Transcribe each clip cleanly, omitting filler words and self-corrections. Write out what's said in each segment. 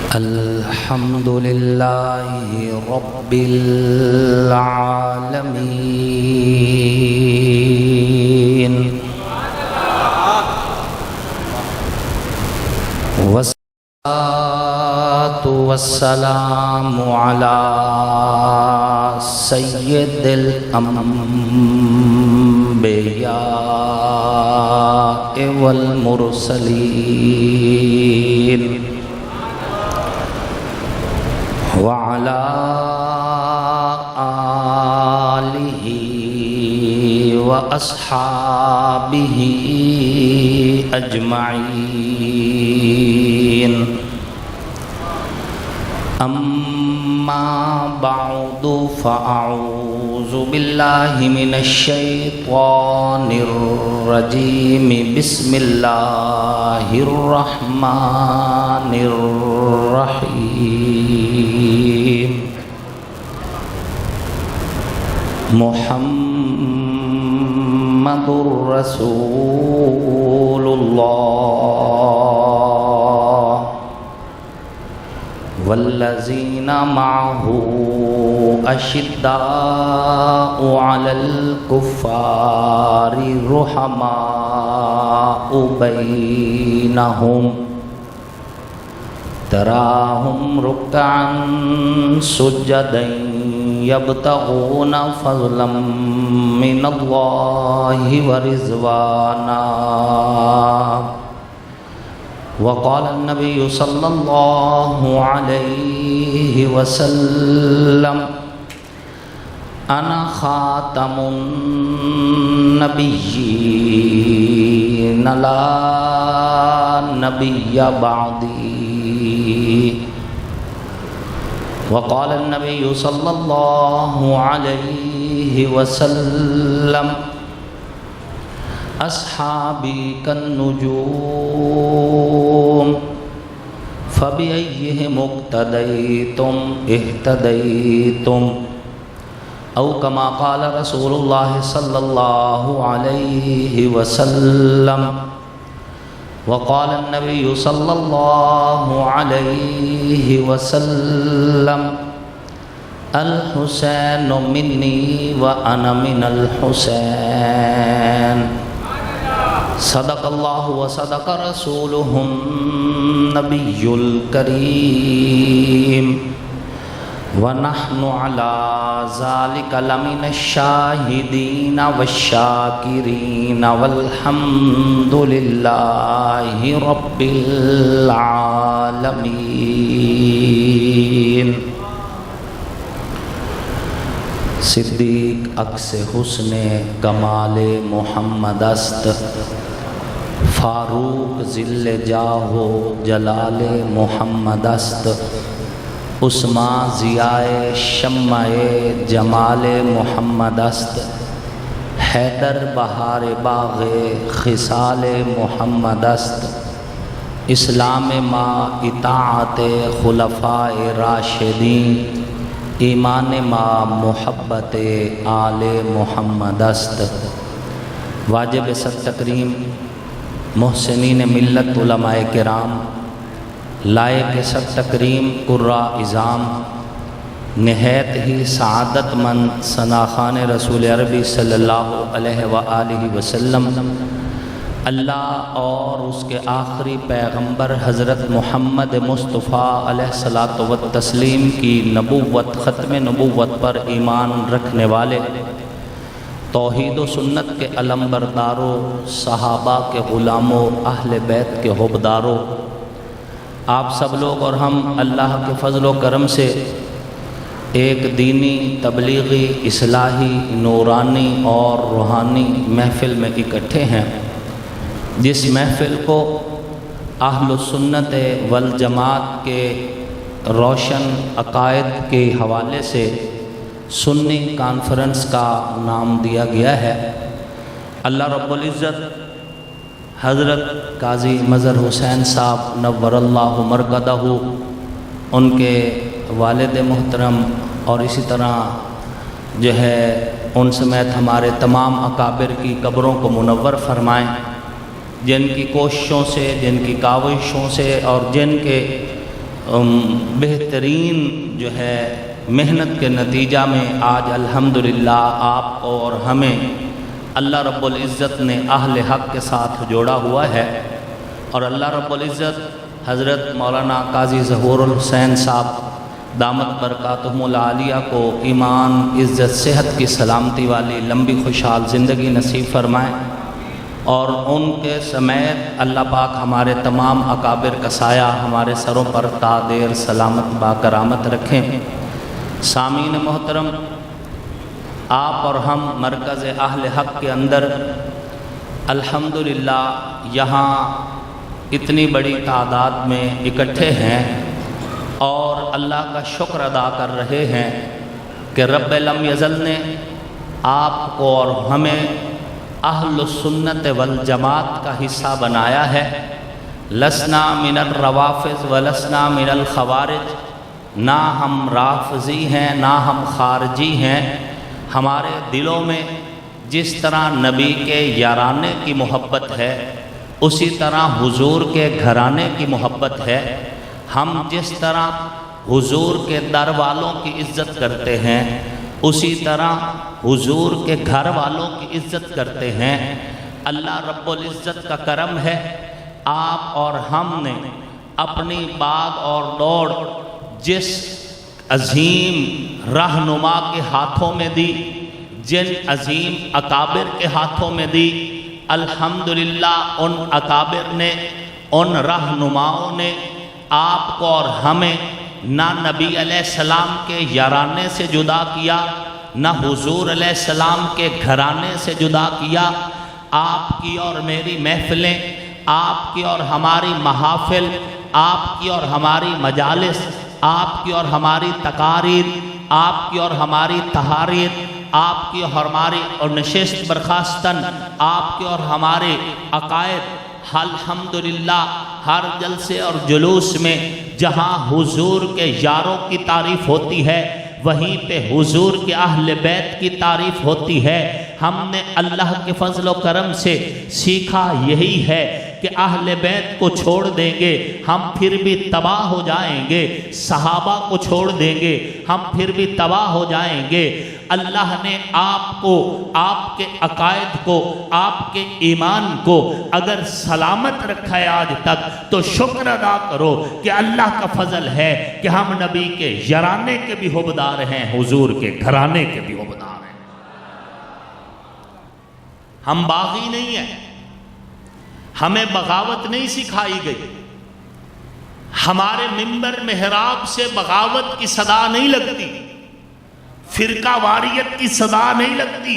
الحمد لله رب العالمين والصلاة والسلام على سيد الأنبياء والمرسلين وعلى آله وأصحابه أجمعين أما بعد فأعوذ بالله من الشيطان الرجيم بسم الله الرحمن الرحيم محمد رسول الله والذين معه أشداء على الكفار رحماء بينهم تراهم ركعا سجدا يبتغون فضلا من الله ورضوانا وقال النبي صلى الله عليه وسلم أنا خاتم النبيين لا نبي بعدي وقال النبي صلى الله عليه وسلم أصحابي كالنجوم فبأيهم اقتديتم اهتديتم أو كما قال رسول الله صلى الله عليه وسلم وقال النبي صلى الله عليه وسلم الحسين مني وأنا من الحسين صدق الله وصدق رسوله النبي الكريم ونحن على ذلك لمن الشاهدين والشاكرين والحمد لله رب العالمين صدیق عکس حسن کمال محمد است فاروق ذل جاہ و جلال محمد است عثمان ضیاء شمع جمال محمد است حیدر بہار باغ خصال محمد است اسلام ما اطاعت خلفاء راشدین ایمان ما محبت آل محمد است واجب صد تکریم محسنین ملت علماء کرام لائق صد تکریم قراء اعظام نہایت ہی سعادت مند ثناخان رسول عربی صلی اللہ علیہ وآلہ وسلم اللہ اور اس کے آخری پیغمبر حضرت محمد مصطفیٰ علیہ الصلاۃ والتسلیم کی نبوت ختم نبوت پر ایمان رکھنے والے توحید و سنت کے علمبرداروں صحابہ کے غلاموں اہل بیت کے حبداروں آپ سب لوگ اور ہم اللہ کے فضل و کرم سے ایک دینی تبلیغی اصلاحی نورانی اور روحانی محفل میں اکٹھے ہیں جس محفل کو اہل سنت والجماعت کے روشن عقائد کے حوالے سے سنی کانفرنس کا نام دیا گیا ہے اللہ رب العزت حضرت قاضی مظہر حسین صاحب نور اللہ مرقدہ ان کے والد محترم اور اسی طرح جو ہے ان سمیت ہمارے تمام اکابر کی قبروں کو منور فرمائیں جن کی کوششوں سے، جن کی کاوشوں سے اور جن کے بہترین جو ہے محنت کے نتیجہ میں آج الحمدللہ آپ کو اور ہمیں اللہ رب العزت نے اہل حق کے ساتھ جوڑا ہوا ہے، اور اللہ رب العزت حضرت مولانا قاضی ظہور الحسین صاحب دامت برکاتہم العالیہ کو ایمان، عزت، صحت کی سلامتی والی لمبی خوشحال زندگی نصیب فرمائیں، اور ان کے سمیت اللہ پاک ہمارے تمام اکابر کا سایہ ہمارے سروں پر تا دیر سلامت با کرامت رکھیں۔ سامعین محترم، آپ اور ہم مرکز اہل حق کے اندر الحمدللہ یہاں اتنی بڑی تعداد میں اکٹھے ہیں اور اللہ کا شکر ادا کر رہے ہیں کہ رب لم یزل نے آپ کو اور ہمیں اہل السنت والجماعت کا حصہ بنایا ہے۔ لسنا من الروافض ولسنا من الخوارج، نہ ہم رافضی ہیں نہ ہم خارجی ہیں۔ ہمارے دلوں میں جس طرح نبی کے یارانے کی محبت ہے، اسی طرح حضور کے گھرانے کی محبت ہے۔ ہم جس طرح حضور کے در والوں کی عزت کرتے ہیں، اسی طرح حضور کے گھر والوں کی عزت کرتے ہیں۔ اللہ رب العزت کا کرم ہے، آپ اور ہم نے اپنی باغ اور دوڑ جس عظیم رہنما کے ہاتھوں میں دی، جن عظیم اکابر کے ہاتھوں میں دی، الحمدللہ ان اکابر نے، ان رہنماؤں نے آپ کو اور ہمیں نہ نبی علیہ السلام کے یارانے سے جدا کیا، نہ حضور علیہ السلام کے گھرانے سے جدا کیا۔ آپ کی اور میری محفلیں، آپ کی اور ہماری محافل، آپ کی اور ہماری مجالس، آپ کی اور ہماری تقاریر، آپ کی اور ہماری تحاریر، آپ کی اور ہماری اور نشست برخاستن، آپ کی اور ہمارے عقائد، الحمدللہ ہر جلسے اور جلوس میں جہاں حضور کے یاروں کی تعریف ہوتی ہے، وہیں پہ حضور کے اہل بیت کی تعریف ہوتی ہے۔ ہم نے اللہ کے فضل و کرم سے سیکھا یہی ہے کہ اہل بیت کو چھوڑ دیں گے ہم پھر بھی تباہ ہو جائیں گے، صحابہ کو چھوڑ دیں گے ہم پھر بھی تباہ ہو جائیں گے۔ اللہ نے آپ کو، آپ کے عقائد کو، آپ کے ایمان کو اگر سلامت رکھا ہے آج تک، تو شکر ادا کرو کہ اللہ کا فضل ہے کہ ہم نبی کے یارانے کے بھی حبدار ہیں، حضور کے گھرانے کے بھی حبدار ہیں۔ ہم باغی نہیں ہیں، ہمیں بغاوت نہیں سکھائی گئی، ہمارے منبر محراب سے بغاوت کی صدا نہیں لگتی، فرقہ واریت کی صدا نہیں لگتی۔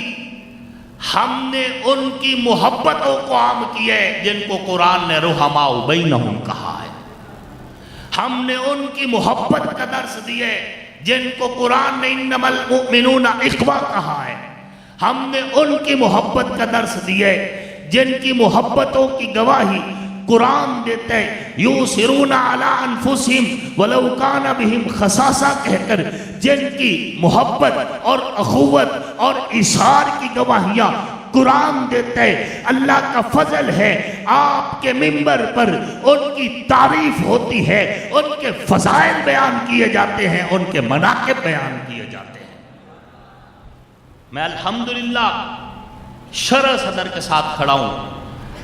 ہم نے ان کی محبتوں کو عام کیا ہے جن کو قرآن نے رحماء بینہم کہا ہے۔ ہم نے ان کی محبت کا درس دیا ہے جن کو قرآن نے انما المؤمنون اخوہ کہا ہے۔ ہم نے ان کی محبت کا درس دیا ہے جن کی محبتوں کی گواہی قرآن دیتا ہے، یوسرون علی انفسہم ولو کان بہم خصاصہ کہہ کر جن کی محبت اور اخوت اور اثار کی گواہیاں قرآن دیتا ہے۔ اللہ کا فضل ہے، آپ کے منبر پر ان کی تعریف ہوتی ہے، ان کے فضائل بیان کیے جاتے ہیں، ان کے مناقب بیان کیے جاتے ہیں۔ میں الحمدللہ شرح صدر کے ساتھ کھڑا ہوں۔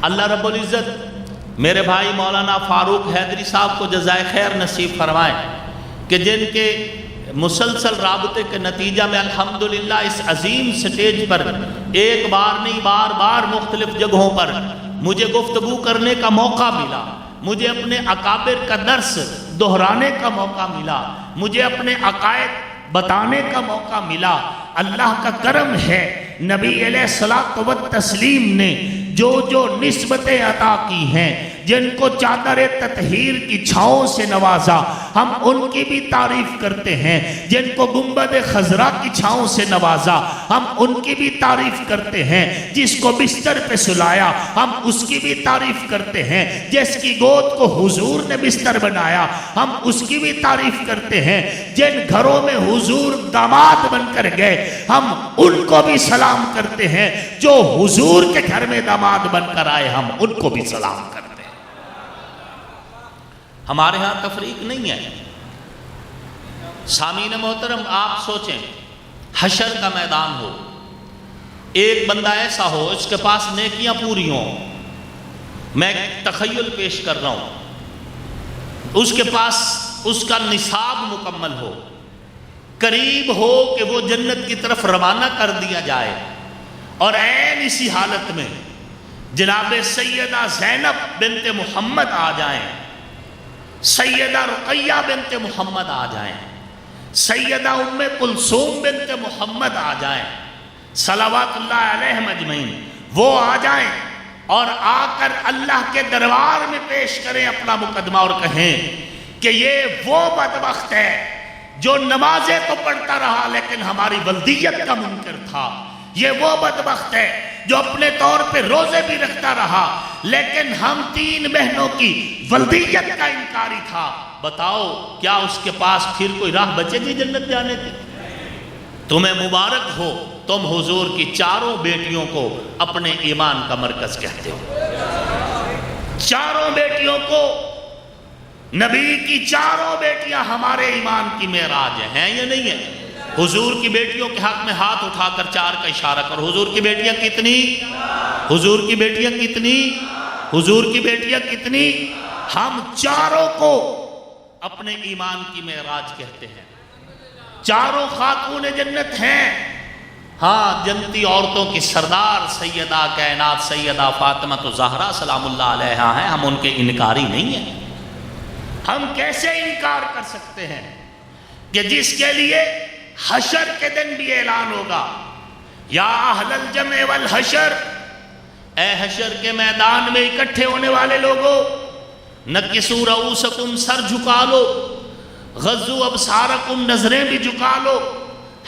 اللہ رب العزت میرے بھائی مولانا فاروق حیدری صاحب کو جزائے خیر نصیب فرمائے کہ جن کے مسلسل رابطے کے نتیجہ میں الحمدللہ اس عظیم سٹیج پر ایک بار نہیں بار بار مختلف جگہوں پر مجھے گفتگو کرنے کا موقع ملا، مجھے اپنے اکابر کا درس دہرانے کا موقع ملا، مجھے اپنے عقائد بتانے کا موقع ملا۔ اللہ کا کرم ہے، نبی علیہ الصلوۃ والتسلیم نے جو نسبتیں عطا کی ہیں، جن کو چادر تطہیر کی چھاؤں سے نوازا، ہم ان کی بھی تعریف کرتے ہیں۔ جن کو گنبد خضرا کی چھاؤں سے نوازا، ہم ان کی بھی تعریف کرتے ہیں۔ جس کو بستر پہ سلایا، ہم اس کی بھی تعریف کرتے ہیں۔ جس کی گود کو حضور نے بستر بنایا، ہم اس کی بھی تعریف کرتے ہیں۔ جن گھروں میں حضور داماد بن کر گئے، ہم ان کو بھی سلام کرتے ہیں۔ جو حضور کے گھر میں داماد بن کر آئے، ہم ان کو بھی سلام کرتے ہیں۔ ہمارے ہاں تفریق نہیں ہے۔ سامعین محترم، آپ سوچیں، حشر کا میدان ہو، ایک بندہ ایسا ہو اس کے پاس نیکیاں پوری ہوں، میں تخیل پیش کر رہا ہوں، اس کے پاس اس کا نصاب مکمل ہو، قریب ہو کہ وہ جنت کی طرف روانہ کر دیا جائے، اور عین اسی حالت میں جناب سیدہ زینب بنت محمد آ جائیں، سیدہ رقیہ بنت محمد آ جائیں، سیدہ ام کلثوم بنت محمد آ جائیں، صلوات اللہ علیہم اجمعین، وہ آ جائیں اور آ کر اللہ کے دربار میں پیش کریں اپنا مقدمہ اور کہیں کہ یہ وہ بدبخت ہے جو نمازیں تو پڑھتا رہا لیکن ہماری ولدیت کا منکر تھا، یہ وہ بدبخت ہے جو اپنے طور پہ روزے بھی رکھتا رہا لیکن ہم 3 بہنوں کی ولدیت کا انکاری تھا۔ بتاؤ کیا اس کے پاس پھر کوئی راہ بچے گی جنت جانے کی؟ تمہیں مبارک ہو، تم حضور کی 4 بیٹیوں کو اپنے ایمان کا مرکز کہتے ہو۔ 4 بیٹیوں کو، نبی کی 4 بیٹیاں ہمارے ایمان کی معراج ہیں یا نہیں ہیں؟ حضور کی بیٹیوں کے حق میں ہاتھ اٹھا کر 4 کا اشارہ کر۔ حضور کی بیٹیاں کتنی؟ حضور کی بیٹیاں کتنی؟ حضور کی بیٹیاں کتنی؟ ہم 4 کو اپنے ایمان کی معراج کہتے ہیں۔ 4 خاتون جنت ہیں۔ ہاں، جنتی عورتوں کی سردار سیدہ کائنات سیدہ فاطمہ زہرا سلام اللہ علیہا ہیں، ہم ان کے انکاری نہیں ہیں۔ ہم کیسے انکار کر سکتے ہیں کہ جس کے لیے حشر کے دن بھی اعلان ہوگا، یا اہل الجمع والحشر، اے حشر کے میدان میں اکٹھے ہونے والے لوگوں، نکسوا رؤوسکم، سر جھکا لو، غضوا ابصارکم، نظریں بھی جھکا لو،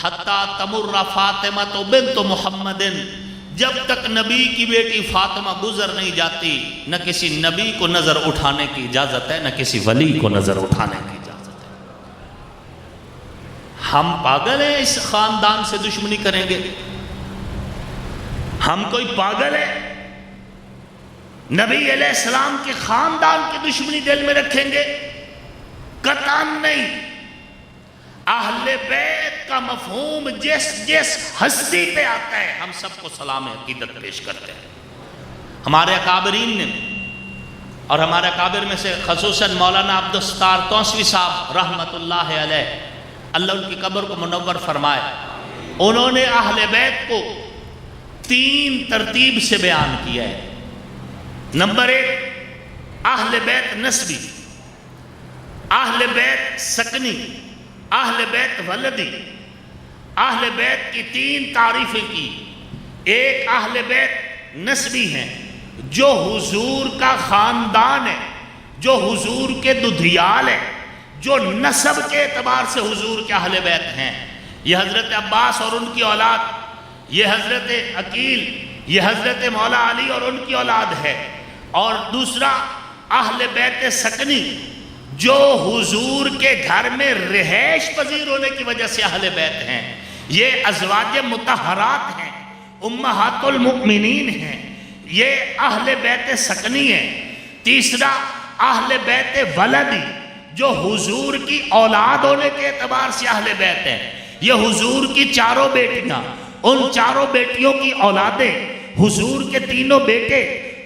حتی تمر فاطمہ بنت محمد، جب تک نبی کی بیٹی فاطمہ گزر نہیں جاتی، نہ کسی نبی کو نظر اٹھانے کی اجازت ہے، نہ کسی ولی کو نظر اٹھانے کی اجازت ہے۔ ہم پاگل ہیں اس خاندان سے دشمنی کریں گے؟ ہم کوئی پاگل ہیں نبی علیہ السلام کے خاندان کی دشمنی دل میں رکھیں گے؟ قطعاً نہیں۔ اہل بیت کا مفہوم جس ہستی پہ آتا ہے ہم سب کو سلام عقیدت پیش کرتے ہیں۔ ہمارے اکابرین نے، اور ہمارے اکابر میں سے خصوصاً مولانا عبدالستار توسوی صاحب رحمت اللہ علیہ، اللہ ان کی قبر کو منور فرمائے، انہوں نے اہل بیت کو 3 ترتیب سے بیان کیا ہے۔ نمبر 1، اہل بیت نسبی، اہل بیت سکنی، اہل بیت ولدی۔ اہل بیت کی 3 تعریفیں کی۔ ایک اہل بیت نسبی ہیں، جو حضور کا خاندان ہے، جو حضور کے ددھیال ہے، جو نسب کے اعتبار سے حضور کے اہل بیت ہیں۔ یہ حضرت عباس اور ان کی اولاد، یہ حضرت عقیل، یہ حضرت مولا علی اور ان کی اولاد ہے۔ اور دوسرا اہل بیت سکنی، جو حضور کے گھر میں رہائش پذیر ہونے کی وجہ سے اہل بیت ہیں، یہ ازواج مطہرات ہیں، امہات المؤمنین ہیں، یہ اہل بیت سکنی ہیں۔ تیسرا اہل بیت ولدی، جو حضور کی اولاد ہونے کے اعتبار سے اہل بیت ہیں، یہ حضور کی 4 بیٹیاں، ان 4 بیٹیوں کی اولادیں، حضور کے 3 بیٹے،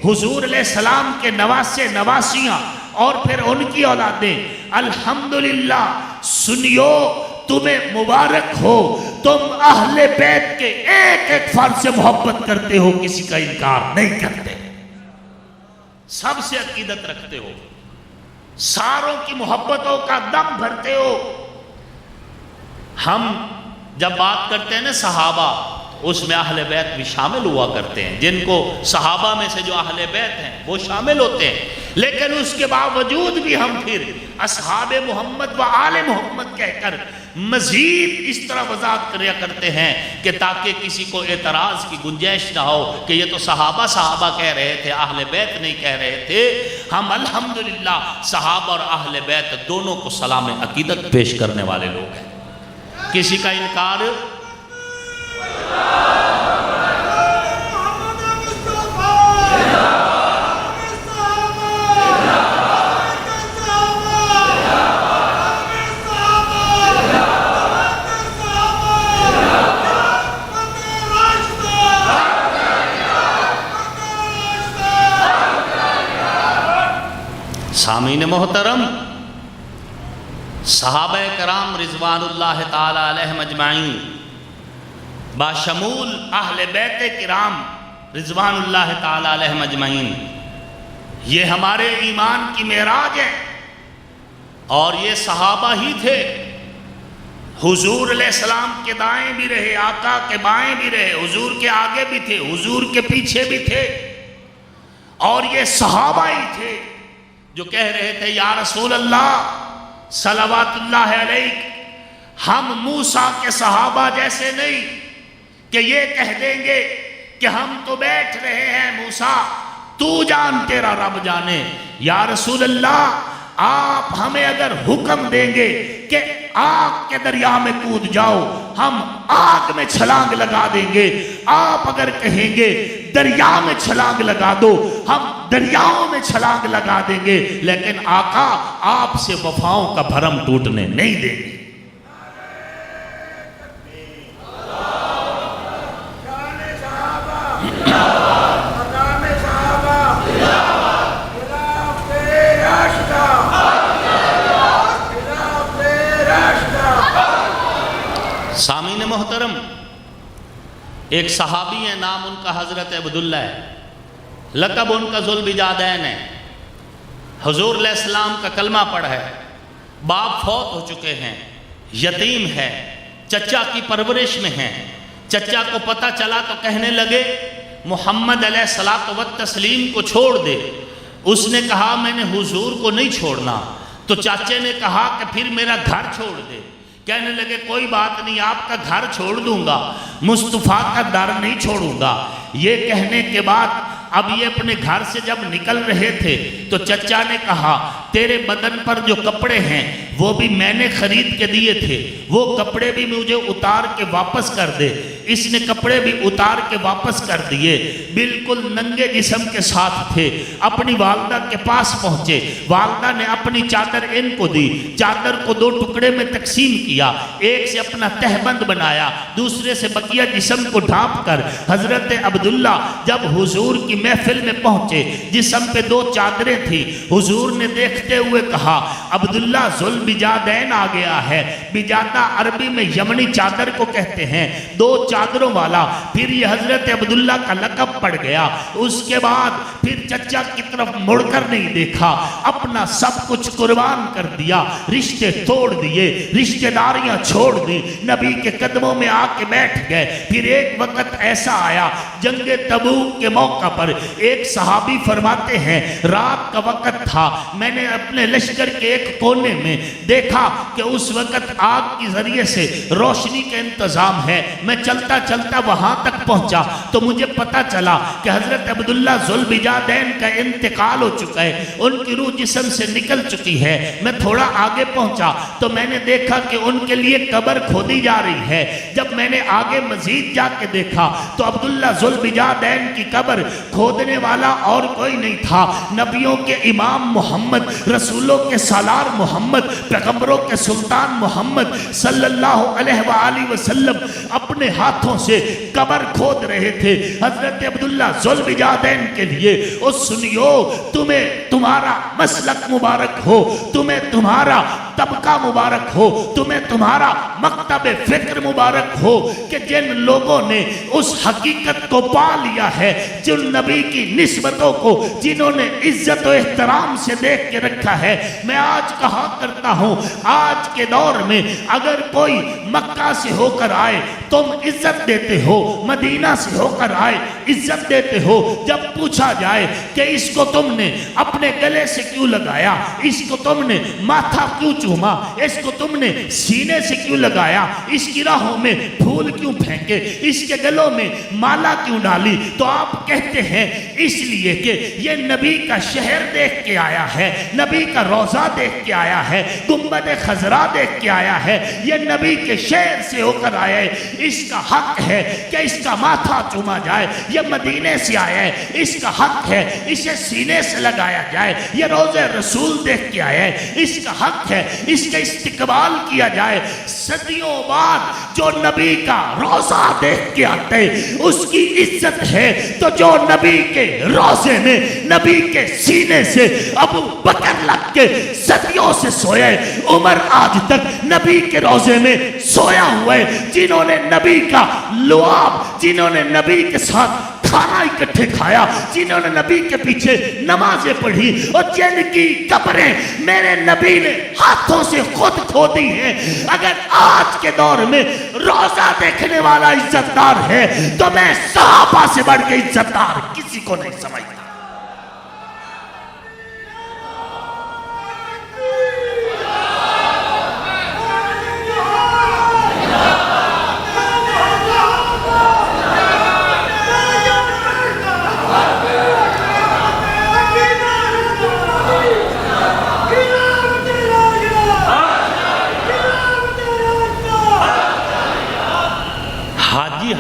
حضور علیہ السلام کے نواسے نواسیاں، اور پھر ان کی اولادیں۔ الحمدللہ، سنیو، تمہیں مبارک ہو، تم اہل بیت کے ایک ایک فرد سے محبت کرتے ہو، کسی کا انکار نہیں کرتے، سب سے عقیدت رکھتے ہو، ساروں کی محبتوں کا دم بھرتے ہو۔ ہم جب بات کرتے ہیں نا صحابہ، اس میں اہل بیت بھی شامل ہوا کرتے ہیں، جن کو صحابہ میں سے جو اہل بیت ہیں وہ شامل ہوتے ہیں، لیکن اس کے باوجود بھی ہم پھر اصحاب محمد و آل محمد کہہ کر مزید اس طرح وضاحت کریا کرتے ہیں کہ تاکہ کسی کو اعتراض کی گنجائش نہ ہو کہ یہ تو صحابہ کہہ رہے تھے، اہل بیت نہیں کہہ رہے تھے۔ ہم الحمدللہ صحابہ اور اہل بیت دونوں کو سلام عقیدت پیش کرنے والے لوگ ہیں۔ کسی کا انکار سامعین محترم، صحابہ کرام رضوان اللہ تعالی علیہم اجمعین باشمول اہل بیت کرام رضوان اللہ تعالی علیہم اجمعین، یہ ہمارے ایمان کی معراج ہے۔ اور یہ صحابہ ہی تھے، حضور علیہ السلام کے دائیں بھی رہے، آقا کے بائیں بھی رہے، حضور کے آگے بھی تھے، حضور کے پیچھے بھی تھے، اور یہ صحابہ ہی تھے جو کہہ رہے تھے یا رسول اللہ صلوات اللہ علیک، ہم موسیٰ کے صحابہ جیسے نہیں کہ یہ کہہ دیں گے کہ ہم تو بیٹھ رہے ہیں موسیٰ، تو جان تیرا رب جانے۔ یا رسول اللہ، آپ ہمیں اگر حکم دیں گے کہ آگ کے دریا میں کود جاؤ، ہم آگ میں چھلانگ لگا دیں گے۔ آپ اگر کہیں گے دریا میں چھلانگ لگا دو، ہم دریاؤں میں چھلانگ لگا دیں گے، لیکن آقا آپ سے وفاؤں کا بھرم ٹوٹنے نہیں دیں گے۔ سامعین محترم، ایک صحابی ہے، نام ان کا حضرت عبداللہ ہے، لقب ان کا ذوالبجادین ہے، حضور علیہ السلام کا کلمہ پڑھ ہے، باپ فوت ہو چکے ہیں، یتیم ہے، چچا کی پرورش میں ہیں۔ چچا کو پتہ چلا تو کہنے لگے محمد علیہ الصلوۃ والتسلیم کو چھوڑ دے۔ اس نے کہا میں نے حضور کو نہیں چھوڑنا۔ تو چاچے نے کہا کہ پھر میرا گھر چھوڑ دے۔ کہنے لگے کوئی بات نہیں، آپ کا گھر چھوڑ دوں گا، مصطفیٰ کا در نہیں چھوڑوں گا۔ یہ کہنے کے بعد اب یہ اپنے گھر سے جب نکل رہے تھے تو چچا نے کہا تیرے بدن پر جو کپڑے ہیں وہ بھی میں نے خرید کے دیے تھے، وہ کپڑے بھی مجھے اتار کے واپس کر دے۔ اس نے کپڑے بھی اتار کے واپس کر دیے، بالکل ننگے جسم کے ساتھ تھے۔ اپنی والدہ کے پاس پہنچے، والدہ نے اپنی چادر ان کو دی، چادر کو دو ٹکڑے میں تقسیم کیا، ایک سے اپنا تہبند بنایا، دوسرے سے بقیہ جسم کو ڈھانپ کر حضرت عبداللہ جب حضور کی محفل میں پہنچے، جسم پہ دو چادریں تھی، حضور نے دیکھتے ہوئے کہا عبداللہ ذوالبجادین آ گیا ہے۔ بجادہ عربی میں یمنی چادر کو کہتے ہیں، دو چادروں والا۔ پھر یہ حضرت عبداللہ کا لقب پڑ گیا۔ اس کے بعد پھر چچا کی طرف مڑ کر نہیں دیکھا، اپنا سب کچھ قربان کر دیا، رشتے توڑ دیے، رشتے داریاں چھوڑ دی، نبی کے قدموں میں آ کے بیٹھ گئے۔ پھر ایک وقت ایسا آیا جنگ تبوک کے موقع پر، ایک صحابی فرماتے ہیں رات کا وقت تھا، میں نے اپنے لشکر کے ایک کونے میں دیکھا کہ اس وقت آگ کی ذریعے سے روشنی کا انتظام ہے۔ میں چلتا چلتا وہاں تک پہنچا تو مجھے پتا چلا کہ حضرت عبداللہ ذوالبجادین کا انتقال ہو چکا ہے، ان کی روح جسم سے نکل چکی ہے۔ میں تھوڑا آگے پہنچا تو میں نے دیکھا کہ ان کے لیے قبر کھودی جا رہی ہے۔ جب میں نے آگے مزید جا کے دیکھا تو عبداللہ ذوالبجادین کی قبر کھودنے والا اور کوئی نہیں تھا، نبیوں کے امام محمد، رسولوں کے سالار محمد، پیغمبروں کے سلطان محمد صلی اللہ علیہ وآلہ وسلم اپنے ہاتھوں سے قبر کھود رہے تھے حضرت عبداللہ ذوالبجادین کے لیے۔ او سنیو، تمہیں تمہارا مسلک مبارک ہو، تمہیں تمہارا طبقہ مبارک ہو، تمہیں تمہارا مکتب فکر مبارک ہو کہ جن لوگوں نے اس حقیقت کو پا لیا ہے، جن نبی کی نسبتوں کو جنہوں نے عزت و احترام سے دیکھ کے رکھا ہے۔ میں آج کہا کرتا ہوں، آج کے دور میں اگر کوئی مکہ سے ہو کر آئے تم عزت دیتے ہو، مدینہ سے ہو کر آئے عزت دیتے ہو۔ جب پوچھا جائے کہ اس کو تم نے اپنے گلے سے کیوں لگایا، اس کو تم نے ماتھا کیوں چوما، اس کو تم نے سینے سے کیوں لگایا، اس کی راہوں میں پھول کیوں پھینکے، اس کے گلوں میں مالا کیوں ڈالی، تو آپ کہتے ہیں اس لیے کہ یہ نبی کا شہر دیکھ کے آیا ہے، نبی کا روضہ دیکھ کے آیا ہے، گنبد خضرا دیکھ کے آیا ہے، یہ نبی کے شہر سے ہو کر آیا ہے، اس کا حق ہے کہ اس کا ماتھا چوما جائے۔ یہ مدینے سے آیا ہے، اس کا حق ہے اسے سینے سے لگایا جائے۔ یہ روضہ رسول دیکھ کے آیا ہے، اس کا حق ہے اس کا استقبال کیا جائے. صدیوں بعد جو نبی کا روزہ دیکھ کے آتے اس کی عزت ہے. تو جو نبی کے روزے میں نبی کے سینے سے ابو بکر لگ کے صدیوں سے سوئے, عمر آج تک نبی کے روزے میں سویا ہوئے, جنہوں نے نبی کا لعاب, جنہوں نے نبی کے ساتھ کھانا اکٹھے کھایا, جنہوں نے نبی کے پیچھے نمازیں پڑھی, اور جن کی قبریں میرے نبی نے ہاتھوں سے خود کھودی ہیں. اگر آج کے دور میں روزہ دیکھنے والا عزتدار ہے تو میں صحابہ سے بڑھ کے عزتدار کسی کو نہیں سمجھتا.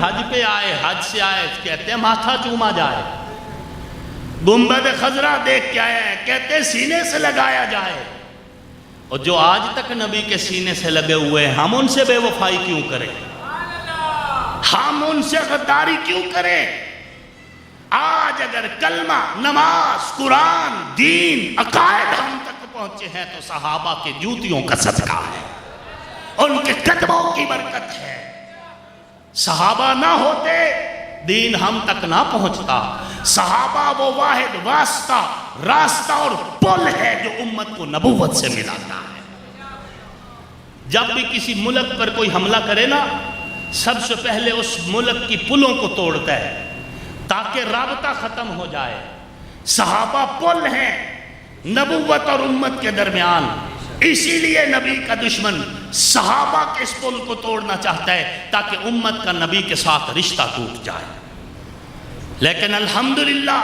حج پہ آئے, حج سے آئے, کہتے ہیں ماتھا چوما جائے. گنبد خضرا دیکھ کے آئے ہیں, کہتے ہیں سینے سے لگایا جائے. اور جو آج تک نبی کے سینے سے لگے ہوئے ہیں, ہم ان سے بے وفائی کیوں کریں؟ ہم ان سے غداری کیوں کریں؟ آج اگر کلمہ, نماز, قرآن, دین, عقائد ہم تک پہنچے ہیں تو صحابہ کے جوتیوں کا صدقہ ہے, ان کے قدموں کی برکت ہے. صحابہ نہ ہوتے دین ہم تک نہ پہنچتا. صحابہ وہ واحد واسطہ, راستہ اور پل ہے جو امت کو نبوت سے ملاتا ہے. جب بھی کسی ملک پر کوئی حملہ کرے نا, سب سے پہلے اس ملک کی پلوں کو توڑتا ہے تاکہ رابطہ ختم ہو جائے. صحابہ پل ہیں نبوت اور امت کے درمیان. اسی لیے نبی کا دشمن صحابہ کے اس پل کو توڑنا چاہتا ہے تاکہ امت کا نبی کے ساتھ رشتہ ٹوٹ جائے. لیکن الحمدللہ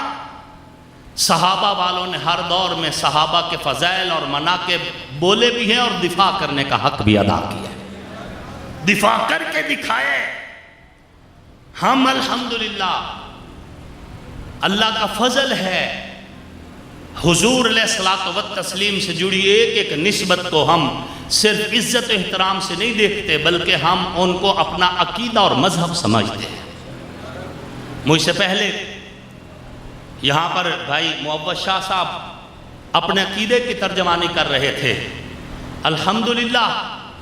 صحابہ والوں نے ہر دور میں صحابہ کے فضائل اور مناقب بولے بھی ہیں اور دفاع کرنے کا حق بھی ادا کیا, دفاع کر کے دکھائے. ہم الحمدللہ اللہ کا فضل ہے, حضور علیہ الصلوۃ والتسلیم سے جڑی ایک ایک نسبت کو ہم صرف عزت و احترام سے نہیں دیکھتے بلکہ ہم ان کو اپنا عقیدہ اور مذہب سمجھتے ہیں. مجھ سے پہلے یہاں پر بھائی معوض شاہ صاحب اپنے عقیدے کی ترجمانی کر رہے تھے. الحمدللہ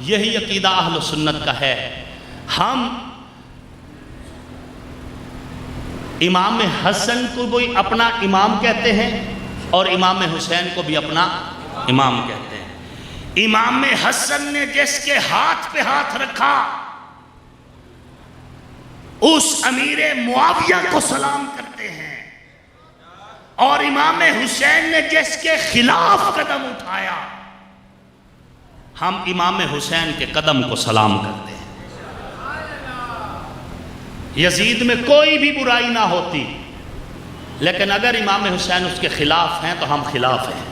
یہی عقیدہ اہل سنت کا ہے. ہم امام حسن کو بھی اپنا امام کہتے ہیں اور امام حسین کو بھی اپنا امام کہتے ہیں. امام حسن نے جس کے ہاتھ پہ ہاتھ رکھا اس امیر معاویہ کو سلام کرتے ہیں, اور امام حسین نے جس کے خلاف قدم اٹھایا ہم امام حسین کے قدم کو سلام کرتے ہیں. یزید میں کوئی بھی برائی نہ ہوتی, لیکن اگر امام حسین اس کے خلاف ہیں تو ہم خلاف ہیں.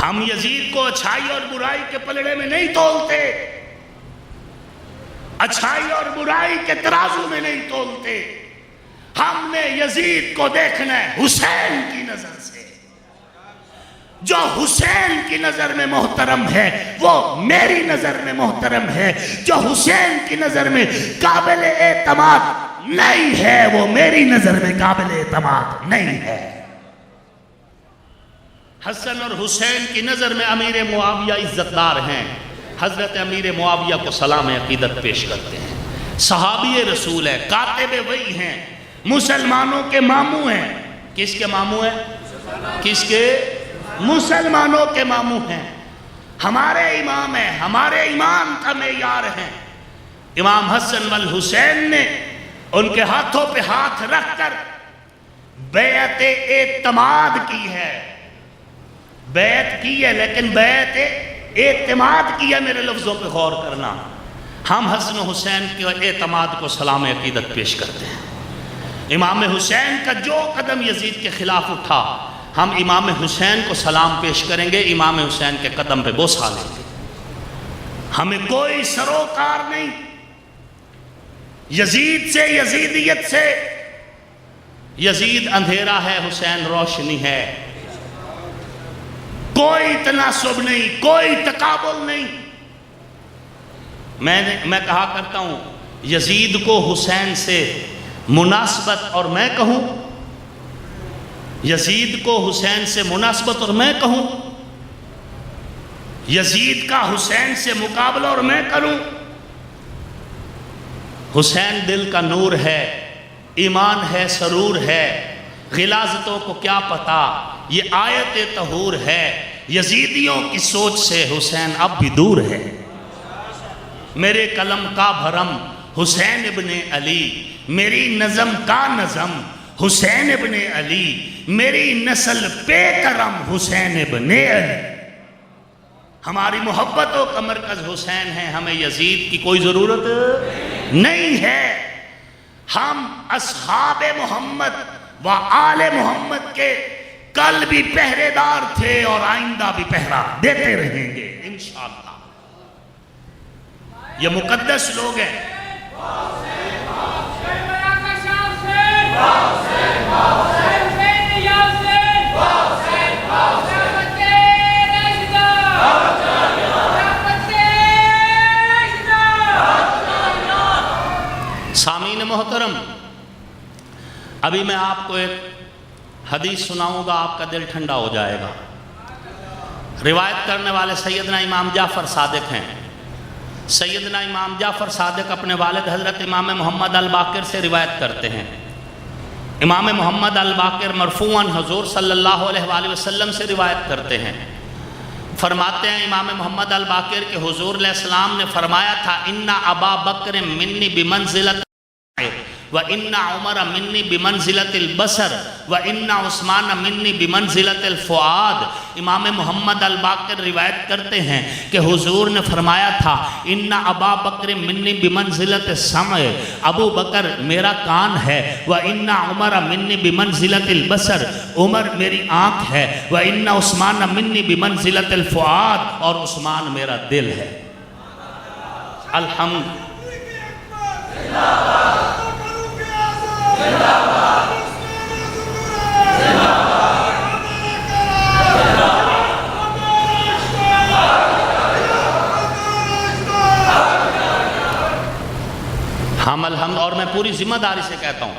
ہم یزید کو اچھائی اور برائی کے پلڑے میں نہیں تولتے, اچھائی اور برائی کے ترازو میں نہیں تولتے. ہم نے یزید کو دیکھنا ہے حسین کی نظر سے. جو حسین کی نظر میں محترم ہے وہ میری نظر میں محترم ہے. جو حسین کی نظر میں قابل اعتماد نہیں ہے وہ میری نظر میں قابل اعتماد نہیں ہے. حسن اور حسین کی نظر میں امیر معاویہ عزتدار ہیں. حضرت امیر معاویہ کو سلام عقیدت پیش کرتے ہیں. صحابی رسول ہے, کاتب وحی ہیں, مسلمانوں کے ماموں ہیں. کس کے ماموں ہیں؟ کس کے؟ مسلمانوں کے ماموں ہیں. ہمارے امام ہیں, ہمارے ایمان کا معیار ہیں. امام حسن والحسین نے ان کے ہاتھوں پہ ہاتھ رکھ کر بیعت اعتماد کی ہے. بیعت کی ہے لیکن بیعت اعتماد کی ہے. میرے لفظوں پہ غور کرنا. ہم حسن و حسین کے اعتماد کو سلام عقیدت پیش کرتے ہیں. امام حسین کا جو قدم یزید کے خلاف اٹھا ہم امام حسین کو سلام پیش کریں گے, امام حسین کے قدم پہ بوسہ لیں گے. ہمیں کوئی سروکار نہیں یزید سے, یزیدیت سے. یزید اندھیرا ہے, حسین روشنی ہے. کوئی تناسب نہیں، کوئی تقابل نہیں۔ میں کہا کرتا ہوں یزید کو حسین سے مناسبت اور میں کہوں، یزید کو حسین سے مناسبت اور میں کہوں، یزید کا حسین سے مقابلہ اور میں کروں۔ حسین دل کا نور ہے، ایمان ہے، سرور ہے، غلاظتوں کو کیا پتا، یہ آیت طہور ہے۔ یزیدیوں کی سوچ سے حسین اب بھی دور ہے۔ میرے قلم کا بھرم حسین ابن علی، میری نظم کا نظم حسین ابن علی، میری نسل پہ کرم حسین ابن علی۔ ہماری محبتوں کا مرکز حسین ہے، ہمیں یزید کی کوئی ضرورت نہیں ہے۔ ہم اصحاب محمد و آل محمد کے کل بھی پہرے دار تھے اور آئندہ بھی پہرا دیتے رہیں گے انشاءاللہ۔ یہ مقدس لوگ ہیں۔ سامعین محترم، ابھی میں آپ کو ایک حدیث سناؤں گا، آپ کا دل ٹھنڈا ہو جائے گا۔ روایت کرنے والے سیدنا امام جعفر صادق ہیں۔ سیدنا امام جعفر صادق اپنے والد حضرت امام محمد الباقر سے روایت کرتے ہیں۔ امام محمد الباقر مرفوعاً حضور صلی اللہ علیہ وآلہ وسلم سے روایت کرتے ہیں۔ فرماتے ہیں امام محمد الباقر کہ حضور علیہ السلام نے فرمایا تھا اِنَّ ابا بکر منی بمنزلت وَإِنَّ عُمَرَ مِنِّي بِمَنزِلَةِ الْبَصَرِ وَإِنَّ عُثْمَانَ مِنِّي بِمَنزِلَةِ الْفُؤَادِ۔ امام محمد الباقر روایت کرتے ہیں کہ حضور نے فرمایا تھا اِنَّ ابا بکر مِنِّي بِمَنزِلَةِ السَّمْعِ، ابو بکر میرا کان ہے، وَإِنَّ عُمَرَ مِنِّي بِمَنزِلَةِ الْبَصَرِ، عمر میری آنکھ ہے، وَإِنَّ عُثْمَانَ مِنِّي بِمَنزِلَةِ الْفُؤَادِ، اور عثمان میرا دل ہے۔ الحمد ہم الحمد، اور میں پوری ذمہ داری سے کہتا ہوں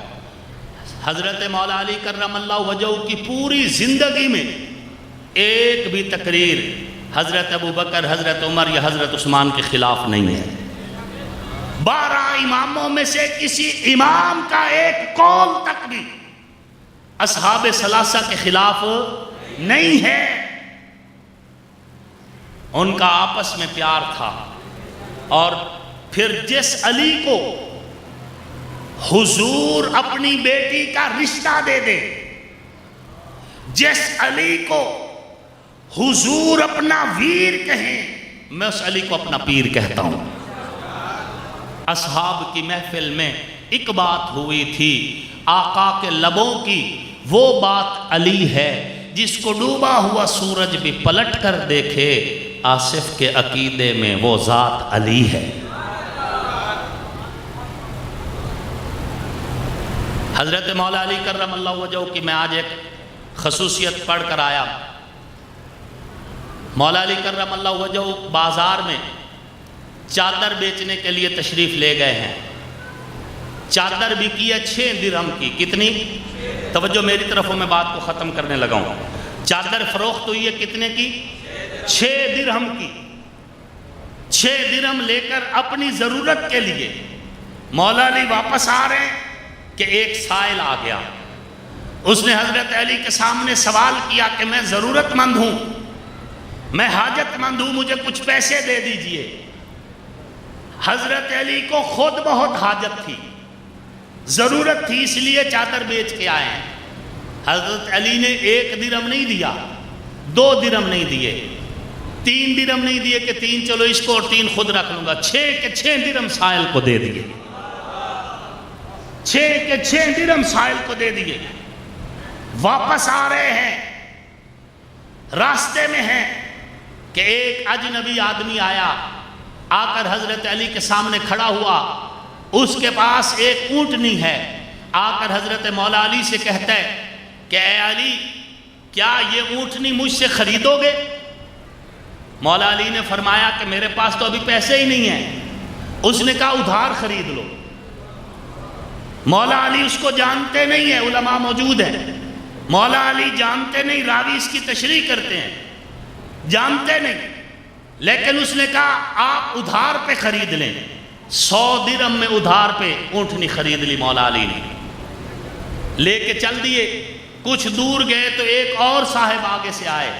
حضرت مولا علی کرم اللہ وجہہ کی پوری زندگی میں ایک بھی تقریر حضرت ابو بکر، حضرت عمر یا حضرت عثمان کے خلاف نہیں ہے۔ 12 اماموں میں سے کسی امام کا ایک قول تک بھی اصحاب ثلاثہ کے خلاف نہیں ہے۔ ان کا آپس میں پیار تھا، اور پھر جس علی کو حضور اپنی بیٹی کا رشتہ دے دے، جس علی کو حضور اپنا ویر کہیں، میں اس علی کو اپنا پیر کہتا ہوں۔ اصحاب کی محفل میں ایک بات ہوئی تھی، آقا کے لبوں کی وہ بات علی ہے، جس کو ڈوبا ہوا سورج بھی پلٹ کر دیکھے، آصف کے عقیدے میں وہ ذات علی ہے۔ حضرت مولا علی کرم اللہ وجہہ کی میں آج ایک خصوصیت پڑھ کر آیا۔ مولا علی کرم اللہ وجہہ بازار میں چادر بیچنے کے لیے تشریف لے گئے ہیں۔ چادر بکی ہے 6 درہم کی۔ کتنی؟ توجہ میری طرف ہو، میں بات کو ختم کرنے لگا ہوں۔ چادر فروخت ہوئی ہے کتنے کی؟ 6 درہم کی۔ 6 درہم لے کر اپنی ضرورت کے لیے مولا علی واپس آ رہے ہیں کہ ایک سائل آ گیا۔ اس نے حضرت علی کے سامنے سوال کیا کہ میں ضرورت مند ہوں، میں حاجت مند ہوں، مجھے کچھ پیسے دے دیجئے۔ حضرت علی کو خود بہت حاجت تھی، ضرورت تھی، اس لیے چادر بیچ کے آئے ہیں۔ حضرت علی نے 1 درہم نہیں دیا، 2 درہم نہیں دیے، 3 درہم نہیں دیے کہ 3 چلو اس کو اور 3 خود رکھ لوں گا، 6 کے 6 درہم سائل کو دے دیے، 6 کے 6 درہم سائل کو دے دیے۔ واپس آ رہے ہیں، راستے میں ہیں کہ ایک اجنبی آدمی آیا، آ کر حضرت علی کے سامنے کھڑا ہوا، اس کے پاس ایک اونٹنی ہے، آ کر حضرت مولا علی سے کہتا ہے کہ اے علی کیا یہ اونٹنی مجھ سے خریدو گے؟ مولا علی نے فرمایا کہ میرے پاس تو ابھی پیسے ہی نہیں ہیں۔ اس نے کہا ادھار خرید لو۔ مولا علی اس کو جانتے نہیں ہیں، علماء موجود ہیں، مولا علی جانتے نہیں، راوی اس کی تشریح کرتے ہیں، جانتے نہیں، لیکن اس نے کہا آپ ادھار پہ خرید لیں۔ 100 درہم میں ادھار پہ اونٹنی خرید لی مولا علی نے، لے کے چل دیے۔ کچھ دور گئے تو ایک اور صاحب آگے سے آئے،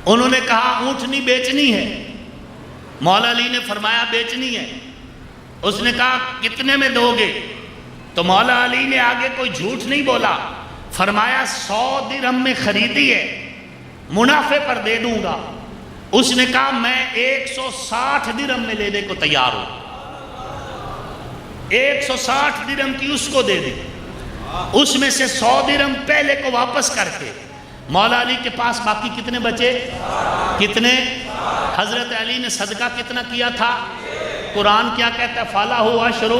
انہوں نے کہا اونٹنی بیچنی ہے۔ مولا علی نے فرمایا بیچنی ہے۔ اس نے کہا کتنے میں دو گے؟ تو مولا علی نے آگے کوئی جھوٹ نہیں بولا، فرمایا 100 درہم میں خریدی ہے، منافع پر دے دوں گا۔ اس نے کہا میں 160 درہم میں لینے کو تیار ہوں۔ 160 درہم کی اس کو دے دی، اس میں سے 100 درہم پہلے کو واپس کر کے مولا علی کے پاس باقی کتنے بچے؟ کتنے؟ حضرت علی نے صدقہ کتنا کیا تھا؟ قرآن کیا کہتا ہے؟ فَالَهُ وَشْرُ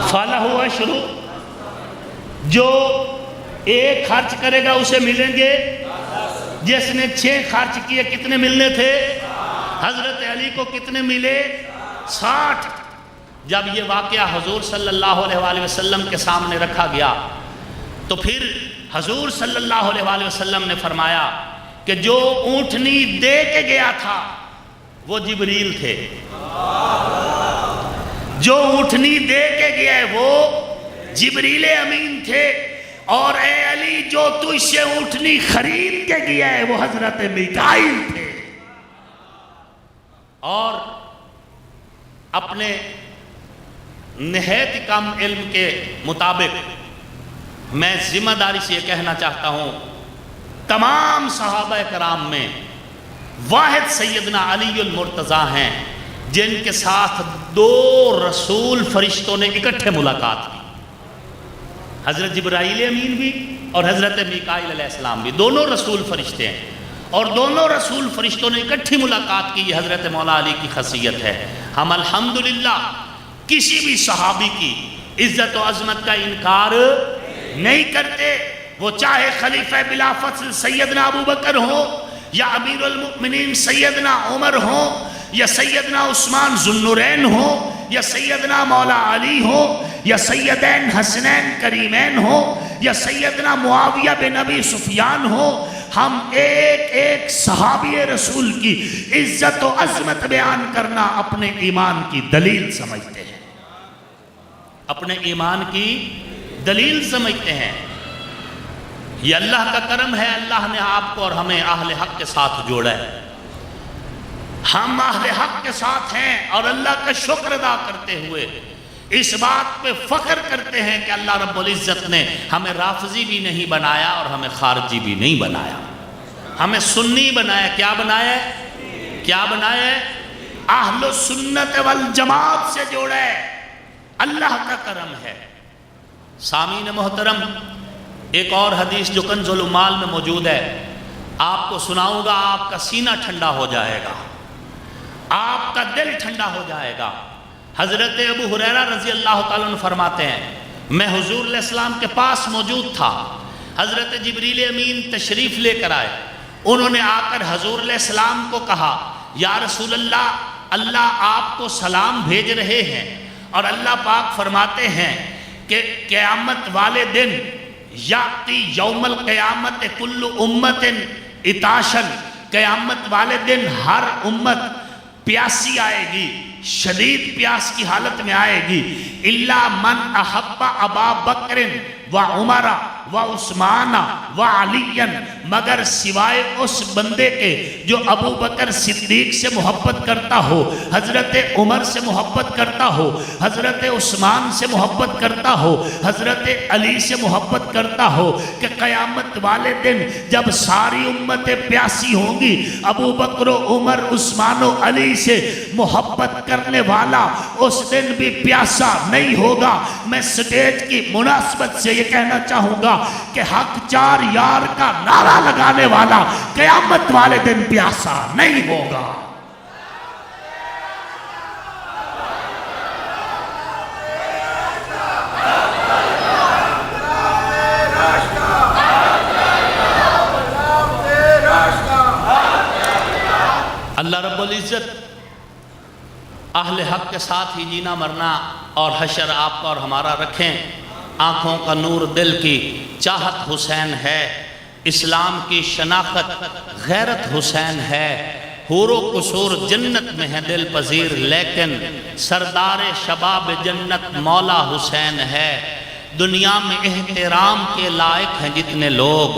فَالَهُ وَشْرُ، جو ایک خرچ کرے گا اسے ملیں گے، جس نے 6 خرچ کیے کتنے ملنے تھے؟ حضرت علی کو کتنے ملے؟ 60۔ جب یہ واقعہ حضور صلی اللہ علیہ وآلہ وسلم کے سامنے رکھا گیا تو پھر حضور صلی اللہ علیہ وآلہ وسلم نے فرمایا کہ جو اونٹنی دے کے گیا تھا وہ جبریل تھے، جو اونٹنی دے کے گیا ہے وہ جبریل امین تھے، اور اے علی جو تجھ سے اونٹنی خرید کے گیا ہے وہ حضرت میکائیل تھے۔ اور اپنے نہایت کم علم کے مطابق میں ذمہ داری سے یہ کہنا چاہتا ہوں، تمام صحابہ کرام میں واحد سیدنا علی المرتضیٰ ہیں جن کے ساتھ 2 رسول فرشتوں نے اکٹھے ملاقات کی، حضرت جبرائیل امین بھی اور حضرت میکائیل علیہ السلام بھی، دونوں رسول فرشتے ہیں، اور دونوں رسول فرشتوں نے اکٹھی ملاقات کی۔ یہ حضرت مولا علی کی خاصیت ہے۔ ہم الحمدللہ کسی بھی صحابی کی عزت و عظمت کا انکار نہیں کرتے، وہ چاہے خلیفہ بلا فصل سیدنا ابو بکر ہو، یا امیر المؤمنین سیدنا عمر ہو، یا سیدنا عثمان ذو النورین ہو، یا سیدنا مولا علی ہو، یا سیدین حسنین کریمین ہو، یا سیدنا معاویہ بن ابی سفیان ہو، ہم ایک ایک صحابی رسول کی عزت و عظمت بیان کرنا اپنے ایمان کی دلیل سمجھتے ہیں، اپنے ایمان کی دلیل سمجھتے ہیں۔ یہ اللہ کا کرم ہے، اللہ نے آپ کو اور ہمیں اہل حق کے ساتھ جوڑا ہے، ہم اہل حق کے ساتھ ہیں، اور اللہ کا شکر ادا کرتے ہوئے اس بات پہ فخر کرتے ہیں کہ اللہ رب العزت نے ہمیں رافضی بھی نہیں بنایا اور ہمیں خارجی بھی نہیں بنایا، ہمیں سنی بنایا۔ کیا بنایا ہے؟ کیا بنایا ہے؟ اہل السنت والجماعت سے جوڑا ہے، اللہ کا کرم ہے۔ سامعین محترم، ایک اور حدیث جو کنز العمال میں موجود ہے، آپ کو سناؤں گا، آپ کا سینہ ٹھنڈا ہو جائے گا، آپ کا دل ٹھنڈا ہو جائے گا۔ حضرت ابو ہریرہ رضی اللہ تعالیٰ عنہ فرماتے ہیں، میں حضور علیہ السلام کے پاس موجود تھا، حضرت جبریل امین تشریف لے کر آئے، انہوں نے آ کر حضور علیہ السلام کو کہا، یا رسول اللہ، اللہ آپ کو سلام بھیج رہے ہیں، اور اللہ پاک فرماتے ہیں کہ قیامت والے دن یاتی یوم القیامت کل امت اتاشن، قیامت والے دن ہر امت پیاسی آئے گی، شدید پیاس کی حالت میں آئے گی، الا من احب ابا بکر و عمر و عثمان و علی، مگر سوائے اس بندے کے جو ابو بکر صدیق سے محبت کرتا ہو، حضرت عمر سے محبت کرتا ہو، حضرت عثمان سے محبت کرتا ہو، حضرت علی سے محبت کرتا ہو، کہ قیامت والے دن جب ساری امتیں پیاسی ہوں گی، ابو بکر و عمر عثمان و علی سے محبت کرنے والا اس دن بھی پیاسا نہیں ہوگا۔ میں سٹیج کی مناسبت سے یہ کہنا چاہوں گا کہ حق چار یار کا نعرہ لگانے والا قیامت والے دن پیاسا نہیں ہوگا۔ اللہ رب العزت اہل حق کے ساتھ ہی جینا مرنا اور حشر آپ کا اور ہمارا رکھیں۔ آنکھوں کا نور دل کی چاہت حسین ہے، اسلام کی شناخت غیرت حسین ہے، حور و قصور جنت میں ہے دل پذیر، لیکن سردار شباب جنت مولا حسین ہے۔ دنیا میں احترام کے لائق ہیں جتنے لوگ،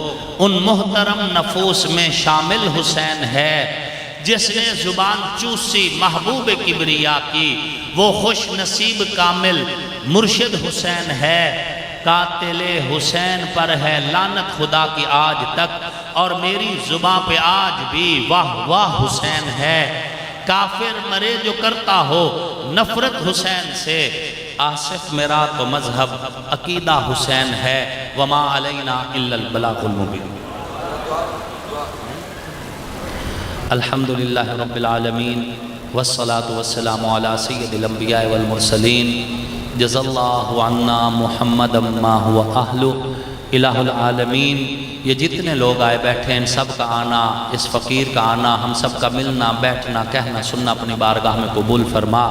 ان محترم نفوس میں شامل حسین ہے۔ جس نے زبان چوسی محبوب کبریا کی، وہ خوش نصیب کامل مرشد حسین ہے۔ قاتل حسین پر ہے لعنت خدا کی آج تک، اور میری زبان پہ آج بھی واہ واہ حسین ہے۔ کافر مرے جو کرتا ہو نفرت حسین سے، آصف میرا تو مذہب عقیدہ حسین ہے۔ وما علینا الا البلاغ المبین۔ الحمدللہ رب العالمین والصلاة والسلام علی سید الانبیاء والمرسلین، جزا اللہ عنا محمد ما هو اہل الہ العالمین۔ یہ جتنے لوگ آئے بیٹھے ہیں، ان سب کا آنا، اس فقیر کا آنا، ہم سب کا ملنا بیٹھنا کہنا سننا اپنی بارگاہ میں قبول فرما۔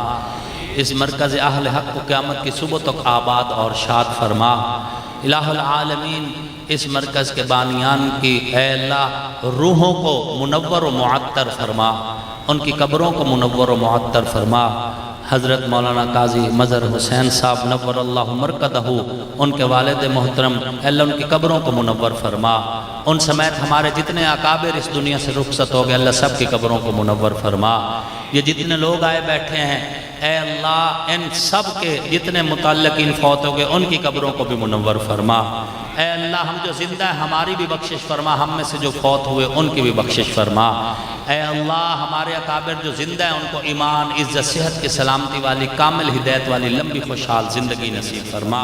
اس مرکز اہل حق کو قیامت کی صبح تک آباد اور شاد فرما۔ الہ العالمین اس مرکز کے بانیان کی اے اللہ روحوں کو منور و معطر فرما، ان کی قبروں کو منور و معطر فرما۔ حضرت مولانا قاضی مظہر حسین صاحب نور اللہ مرکدہ، ان کے والد محترم اے اللہ ان کی قبروں کو منور فرما۔ ان سمیت ہمارے جتنے اکابر اس دنیا سے رخصت ہو گئے، اللہ سب کی قبروں کو منور فرما۔ یہ جتنے لوگ آئے بیٹھے ہیں اے اللہ ان سب کے جتنے متعلقین فوت ہو گئے ان کی قبروں کو بھی منور فرما۔ اے اللہ ہم جو زندہ ہیں ہماری بھی بخشش فرما، ہم میں سے جو فوت ہوئے ان کی بھی بخشش فرما۔ اے اللہ ہمارے اکابر جو زندہ ہیں ان کو ایمان، عزت، صحت کی سلامتی والی کامل ہدایت والی لمبی خوشحال زندگی نصیب فرما۔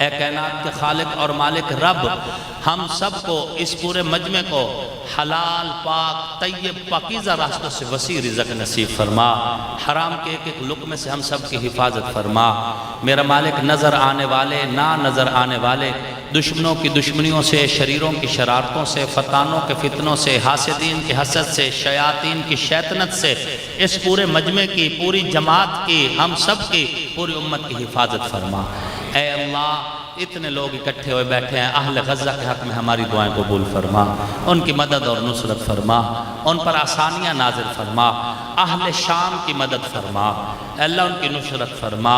اے کائنات کے خالق اور مالک رب، ہم سب کو اس پورے مجمع کو حلال پاک طیب پاکیزہ راستوں سے وسیع رزق نصیب فرما۔ حرام کے ایک ایک لقمے سے ہم سب کی حفاظت فرما۔ میرا مالک نظر آنے والے نہ نظر آنے والے دشمنوں کی دشمنیوں سے، شریروں کی شرارتوں سے، فتانوں کے فتنوں سے، حاسدین کی حسد سے، شیاطین کی شیطنت سے اس پورے مجمع کی، پوری جماعت کی، ہم سب کی، پوری امت کی حفاظت فرما۔ اے اللہ اتنے لوگ اکٹھے ہوئے بیٹھے ہیں، اہل غزہ کے حق میں ہماری دعائیں قبول فرما، ان کی مدد اور نصرت فرما، ان پر آسانیاں نازل فرما۔ اہل شام کی مدد فرما، اے اللہ ان کی نصرت فرما۔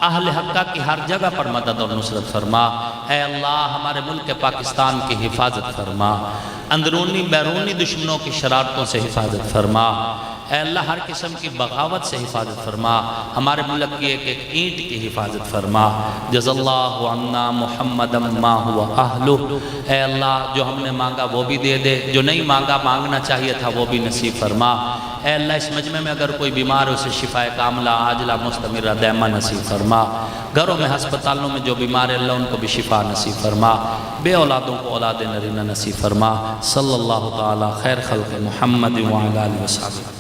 اہل حقہ کی ہر جگہ پر مدد اور نصرت فرما۔ اے اللہ ہمارے ملک پاکستان کی حفاظت فرما، اندرونی بیرونی دشمنوں کی شرارتوں سے حفاظت فرما۔ اے اللہ ہر قسم کی بغاوت سے حفاظت فرما، ہمارے ملک کی ایک ایک اینٹ کی حفاظت فرما۔ جزا اللہ عنا محمد ما هو اہل۔ اے اللہ جو ہم نے مانگا وہ بھی دے دے، جو نہیں مانگا مانگنا چاہیے تھا وہ بھی نصیب فرما۔ اے اللہ اس مجمع میں اگر کوئی بیمار ہو اسے شفاء کاملہ عاجلہ مستمرہ دائمہ نصیب فرما۔ گھروں میں ہسپتالوں میں جو بیمار ہے اللہ ان کو بھی شفا نصیب فرما۔ بے اولادوں کو اولاد نرینہ نصیب فرما۔ صلی اللہ تعالی خیر خلق محمد وعلی آلہ وصحبہ۔